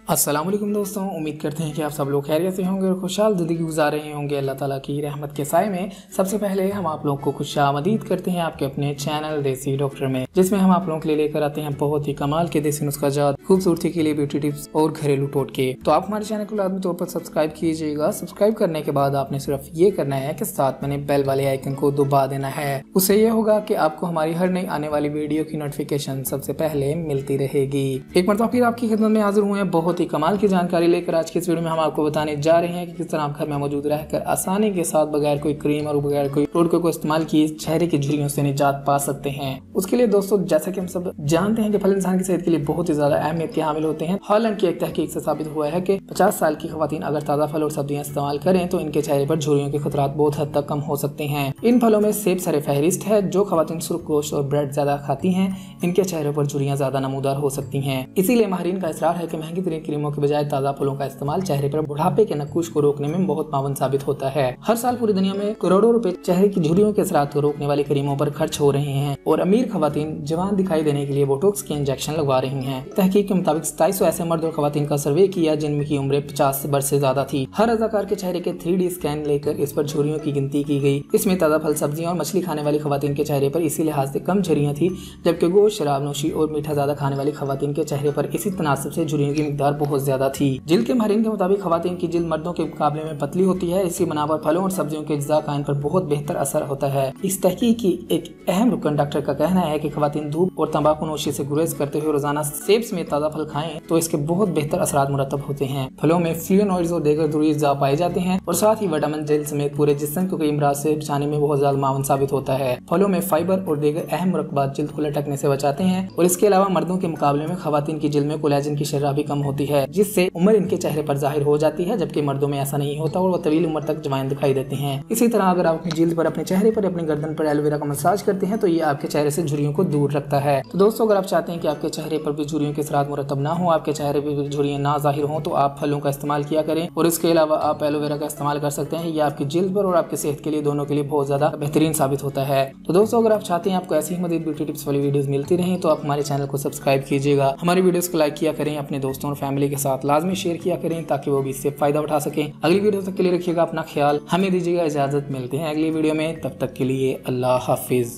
अस्सलाम वालेकुम दोस्तों, उम्मीद करते हैं कि आप सब लोग खैरियत से होंगे और खुशहाल ज़िंदगी गुजार रहे होंगे अल्लाह ताला की रहमत के साए में। सबसे पहले हम आप लोगों को खुशामदीद करते हैं आपके अपने चैनल देसी डॉक्टर में, जिसमें हम आप लोगों के लिए लेकर आते हैं बहुत ही कमाल के देसी नुस्खा जात, खूबसूरती के लिए ब्यूटी टिप्स और घरेलू टोटके। तो आप हमारे चैनल को लाजमी तौर पर सब्सक्राइब कीजिएगा। सब्सक्राइब करने के बाद आपने सिर्फ ये करना है कि साथ में बेल वाले आइकन को दबा देना है। उससे ये होगा कि आपको हमारी हर नई आने वाली वीडियो की नोटिफिकेशन सबसे पहले मिलती रहेगी। एक मरतबा फिर आपकी खिदमत में हाजिर हुए हैं बहुत ही कमाल की जानकारी लेकर। आज की इस वीडियो में हम आपको बताने जा रहे हैं कि किस तरह आप घर में मौजूद रहकर आसानी के साथ बगैर कोई क्रीम और बगैर कोई टोटके को इस्तेमाल किए चेहरे की झुर्रियों से निजात पा सकते हैं। उसके लिए दोस्तों, जैसा कि हम सब जानते हैं कि फल इंसान की सेहत के लिए बहुत ही ज्यादा अहमियत के हामिल होते हैं। हॉलैंड की एक तहकीक से साबित हुआ है कि 50 साल की खवातीन अगर ताज़ा फल और सब्जियां इस्तेमाल करें तो इनके चेहरे पर झुर्रियों के खतरात बहुत हद तक कम हो सकते हैं। इन फलों में सेब सरे फहरिस्त है। जो खवातीन सुर्ख गोश्त और ब्रेड ज्यादा खाती हैं, इनके चेहरे पर झुर्रियां ज्यादा नमूदार हो सकती हैं। इसीलिए माहिरीन का इसरार है कि महंगी तरीन क्रीमों के बजाय ताज़ा फलों का इस्तेमाल चेहरे पर बुढ़ापे के नकुश को रोकने में बहुत मावन साबित होता है। हर साल पूरी दुनिया में करोड़ों रुपए चेहरे की झुर्रियों के असरात को रोकने वाली क्रीमों पर खर्च हो रहे हैं और अमीर खवातीन जवान दिखाई देने के लिए बोटॉक्स के इंजेक्शन लगवा रही हैं। तहकीक के मुताबिक 2700 ऐसे मर्द और खवातीन का सर्वे किया जिनकी उम्र 50 वर्ष से ज्यादा थी। हर अदाकार के चेहरे के 3D स्कैन लेकर इस पर झुर्रियों की गिनती की गई। इसमें ताज़ा फल, सब्जियां और मछली खाने वाली खवातीन के चेहरे पर इसी लिहाज से कम झुर्रियां थी, जबकि गोश्त, शराब नोशी और मीठा ज्यादा खाने वाली खवातीन के चेहरे पर इसी तनासब से झुर्रियों की मिकदार बहुत ज्यादा थी। जिल्द के माहिरीन के मुताबिक खवातीन की जिल्द मर्दों के मुकाबले में पतली होती है। इसी बना पर फलों और सब्जियों के अज्जा का इन पर बहुत बेहतर असर होता है। इस तहकीक की एक अहम रुकन डॉक्टर का कहना है कि खवातीन धूप और तंबाकू नोशी से गुरेज करते हुए रोजाना सेब में ताज़ा फल खाएं तो इसके बहुत बेहतर असरात मुरतब होते हैं। फलों में फ्लेवोनॉइड्स और दीगर ज़रूरी अज्जा पाए जाते हैं और साथ ही विटामिन जेल समेत पूरे जिस्म को कई अमराज से बचाने में बहुत ज्यादा मावन साबित होता है। फलों में फाइबर और दीगर अहम मुरक्बात जिल्द को लटकने से बचाते हैं और इसके अलावा मर्दों के मुकाबले में खवातीन की जिल्द में कोलेजन की शर्ह भी कम होती है, जिससे उम्र इनके चेहरे पर जाहिर हो जाती है, जबकि मर्दों में ऐसा नहीं होता और वो तवील उम्र तक जवान दिखाई देते हैं। इसी तरह अगर आप अपनी जिल्द पर, अपने चेहरे पर, अपनी गर्दन पर एलोवेरा का मसाज करते हैं तो ये आपके चेहरे से झुर्रियों को दूर रखता है। तो दोस्तों, अगर आप चाहते हैं कि आपके चेहरे पर भी झुर्रियों के असरात मुरतब ना हो, आपके चेहरे पर भी झुर्रियां ना जाहिर हो, तो आप फलों का इस्तेमाल किया करें और इसके अलावा आप एलोवेरा का इस्तेमाल कर सकते हैं। ये आपकी जिल्द पर और आपकी सेहत के लिए, दोनों के लिए बहुत ज्यादा बेहतरीन साबित होता है। तो दोस्तों, अगर आप चाहते हैं आपको ऐसी ही मज़ीद ब्यूटी टिप्स वाली वीडियोस मिलती रहें तो आप हमारे चैनल को सब्सक्राइब कीजिएगा। हमारी वीडियोस को लाइक किया करें, अपने दोस्तों और फैमिली के साथ लाजमी शेयर किया करें ताकि वो भी इससे फायदा उठा सकें। अगली वीडियो तक के लिए रखिएगा अपना ख्याल। हमें दीजिएगा इजाजत। मिलते हैं अगली वीडियो में, तब तक के लिए अल्लाह हाफिज।